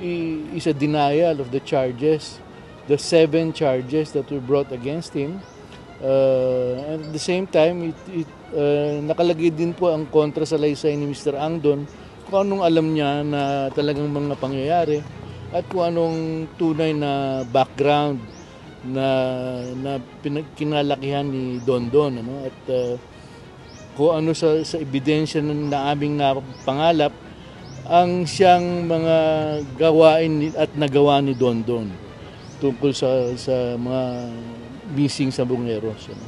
is a denial of the charges, the 7 charges that were brought against him. And at the same time, nakalagay din po ang kontra sa laysay ni Mr. Ang doon kung anong alam niya na talagang mga pangyayari at kung anong tunay na background na kinalakihan ni Don Don, ano? At kung ano sa ebidensya na aming napangalap ang siyang mga gawain at nagawa ni Don Don tungkol sa mga missing sa Bungeros. Ano?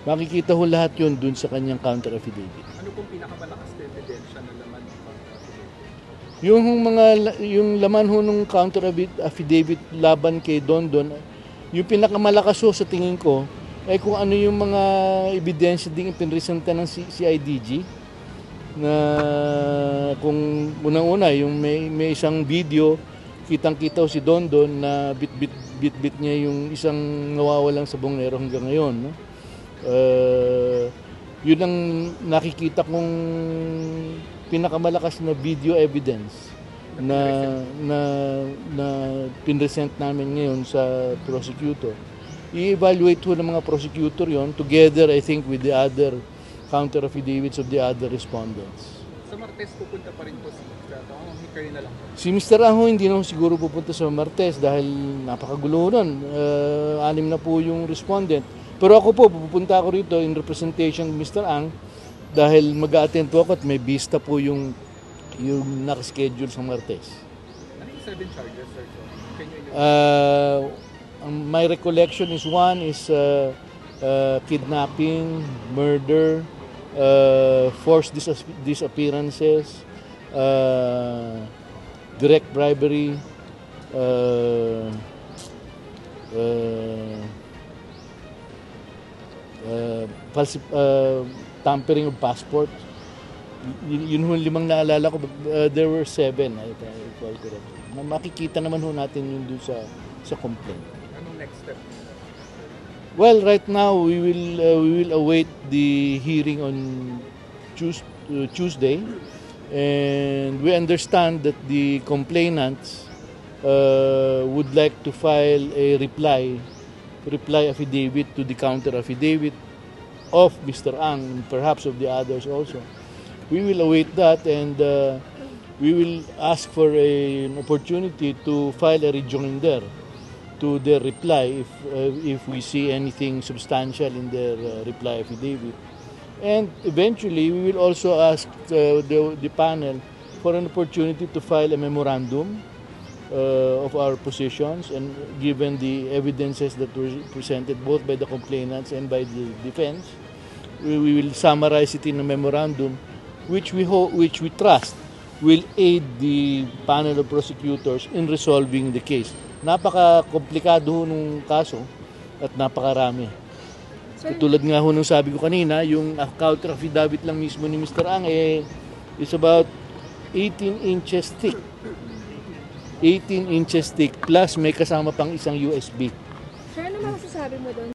Makikita ho lahat yun dun sa kanyang counter affidavit. Ano pong pinakamalakas na ebidensya na laman ng counter affidavit? Yung laman ho ng counter affidavit laban kay Don Don, yung pinakamalakas ho sa tingin ko ay kung ano yung mga ebidensya ding ipinresenta ng CIDG na kung unang-una yung may isang video kitang-kita si Don Don na bit niya yung isang nawawalang sa Bungero hanggang ngayon, no? Yun ang nakikita kong pinakamalakas na video evidence na pinresent namin ngayon sa prosecutor. I-evaluate ho ng mga prosecutor yon together, I think, with the other counter affidavits of the other respondents. Sa Martes pupunta pa rin po si Mr. Ang hikari na lang po. Si Mr. Ang hindi na siguro pupunta sa Martes dahil napakagulo nun. 6 na po yung respondent. Pero ako po, pupunta ako rito in representation of Mr. Ang dahil mag-a-attend po ako at may vista po yung nakaschedule sa Martes. Ano yung 7 charges, sir? Can you My recollection is one is kidnapping, murder, forced disappearances, direct bribery, tampering of passport. Yun yung 5 naalala ko. There were 7, I recall correctly. Makikita naman ho natin yun dun sa complaint. Anong next step? Well, right now we will await the hearing on Tuesday, and we understand that the complainants would like to file a reply affidavit to the counter affidavit of Mr. Ang, perhaps of the others also. We will await that, and we will ask for an opportunity to file a rejoinder to their reply if we see anything substantial in their reply affidavit. And eventually, we will also ask the panel for an opportunity to file a memorandum of our positions, and given the evidences that were presented both by the complainants and by the defense, we will summarize it in a memorandum which we trust will aid the panel of prosecutors in resolving the case. Napaka-komplikado nung kaso at napakarami. Tulad nga ho nung sabi ko kanina, yung counter affidavit lang mismo ni Mr. Ang is about 18 inches thick. 18 inches thick plus may kasama pang isang USB. Sir, ano masasabi mo doon